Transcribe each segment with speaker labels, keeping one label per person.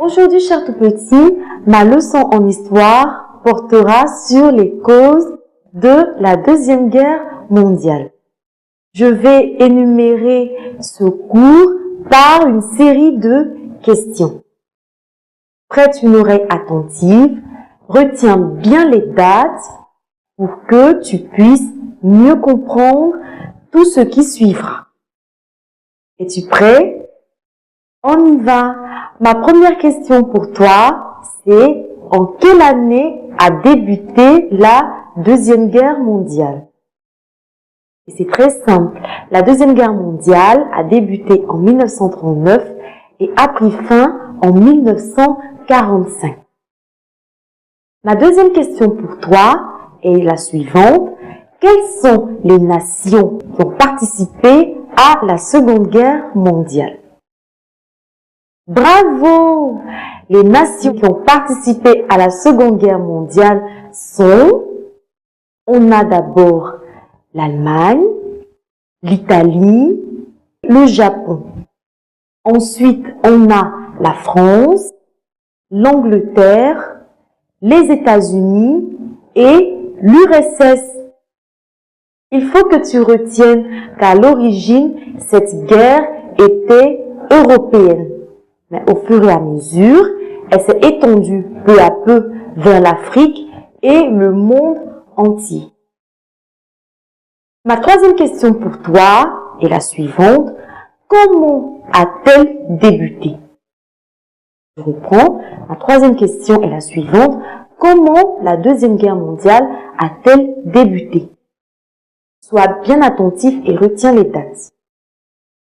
Speaker 1: Aujourd'hui, chers tout petits, ma leçon en histoire portera sur les causes de la Deuxième Guerre mondiale. Je vais énumérer ce cours par une série de questions. Prête une oreille attentive, retiens bien les dates pour que tu puisses mieux comprendre tout ce qui suivra. Es-tu prêt? On y va. Ma première question pour toi, c'est en quelle année a débuté la Deuxième Guerre mondiale? Et c'est très simple. La Deuxième Guerre mondiale a débuté en 1939 et a pris fin en 1945. Ma deuxième question pour toi est la suivante. Quelles sont les nations qui ont participé à la Seconde Guerre mondiale? Bravo! Les nations qui ont participé à la Seconde Guerre mondiale sont, on a d'abord l'Allemagne, l'Italie, le Japon. Ensuite, on a la France, l'Angleterre, les États-Unis et l'URSS. Il faut que tu retiennes qu'à l'origine, cette guerre était européenne. Mais au fur et à mesure, elle s'est étendue peu à peu vers l'Afrique et le monde entier. Ma troisième question pour toi est la suivante. Comment a-t-elle débuté? Je reprends. Ma troisième question est la suivante. Comment la Deuxième Guerre mondiale a-t-elle débuté? Sois bien attentif et retiens les dates.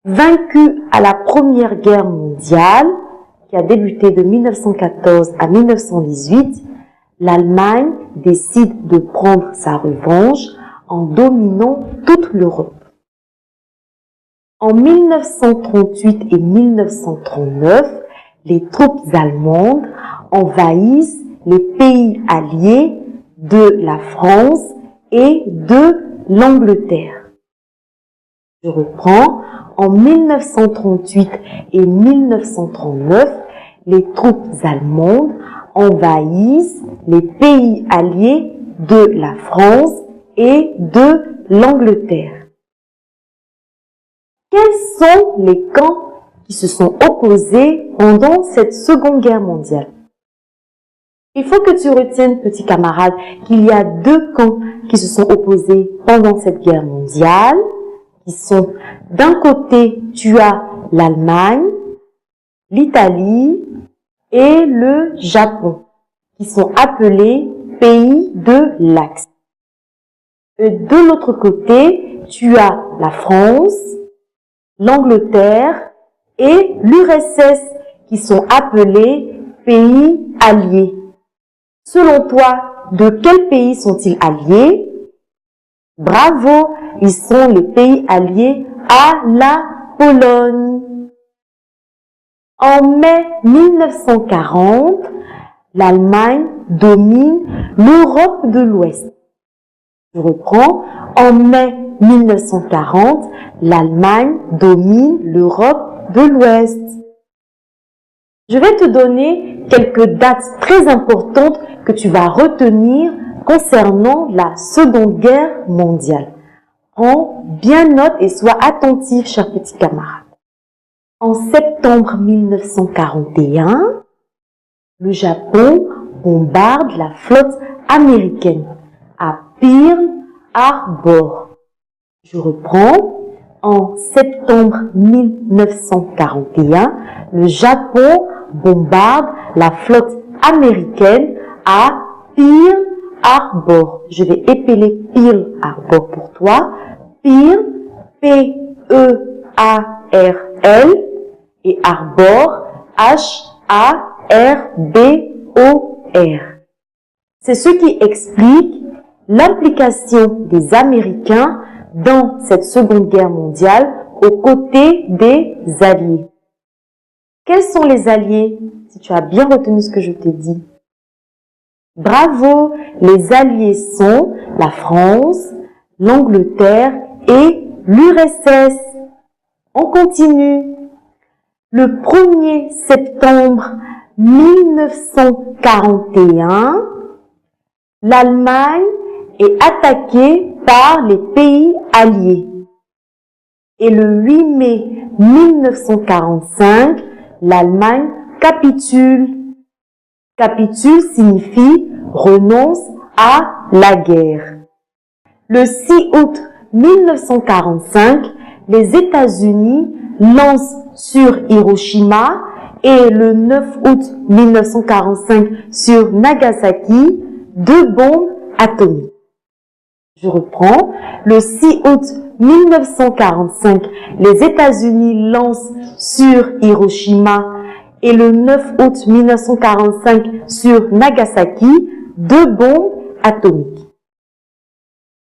Speaker 1: Vaincue à la Première Guerre mondiale, qui a débuté de 1914 à 1918, l'Allemagne décide de prendre sa revanche en dominant toute l'Europe. En 1938 et 1939, les troupes allemandes envahissent les pays alliés de la France et de l'Angleterre. Je reprends. En 1938 et 1939, les troupes allemandes envahissent les pays alliés de la France et de l'Angleterre. Quels sont les camps qui se sont opposés pendant cette Seconde Guerre mondiale? Il faut que tu retiennes, petit camarade, qu'il y a deux camps qui se sont opposés pendant cette guerre mondiale. Qui sont, d'un côté, tu as l'Allemagne, l'Italie et le Japon, qui sont appelés pays de l'Axe. Et de l'autre côté, tu as la France, l'Angleterre et l'URSS, qui sont appelés pays alliés. Selon toi, de quel pays sont-ils alliés? Bravo, ils sont les pays alliés à la Pologne. En mai 1940, l'Allemagne domine l'Europe de l'Ouest. Je reprends. En mai 1940, l'Allemagne domine l'Europe de l'Ouest. Je vais te donner quelques dates très importantes que tu vas retenir concernant la Seconde Guerre mondiale. Prends bien note et sois attentif, chers petits camarades. En septembre 1941, le Japon bombarde la flotte américaine à Pearl Harbor. Je reprends. En septembre 1941, le Japon bombarde la flotte américaine à Pearl Harbor. Je vais épeler Pearl Harbor pour toi. Pearl, P-E-A-R-L et Harbor, H-A-R-B-O-R. C'est ce qui explique l'implication des Américains dans cette Seconde Guerre mondiale aux côtés des Alliés. Quels sont les Alliés, si tu as bien retenu ce que je t'ai dit? Bravo, les Alliés sont la France, l'Angleterre et l'URSS. On continue. Le 1er septembre 1941, l'Allemagne est attaquée par les pays alliés. Et le 8 mai 1945, l'Allemagne capitule. Capitule signifie renonce à la guerre. Le 6 août 1945, les États-Unis lancent sur Hiroshima et le 9 août 1945 sur Nagasaki 2 bombes atomiques. Je reprends. Le 6 août 1945, les États-Unis lancent sur Hiroshima et le 9 août 1945 sur Nagasaki 2 bombes atomiques.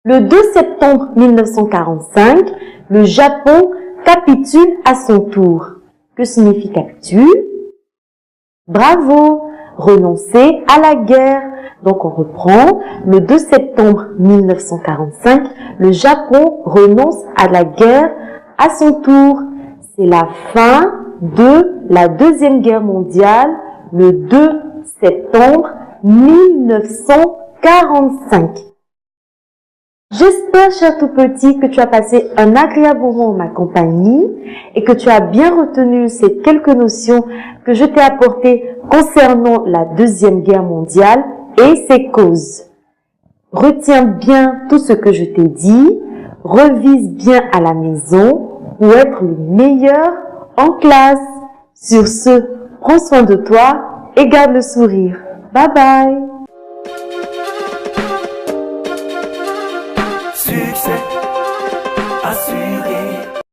Speaker 1: Le 2 septembre 1945, le Japon capitule à son tour. Que signifie capitule? Bravo! Renoncer à la guerre. Donc on reprend. Le 2 septembre 1945, le Japon renonce à la guerre à son tour. C'est la fin de la Deuxième Guerre mondiale, le 2 septembre 1945. J'espère, cher tout petit, que tu as passé un agréable moment en ma compagnie et que tu as bien retenu ces quelques notions que je t'ai apportées concernant la Deuxième Guerre mondiale et ses causes. Retiens bien tout ce que je t'ai dit, revise bien à la maison pour être le meilleur en classe. Sur ce, prends soin de toi et garde le sourire. Bye bye!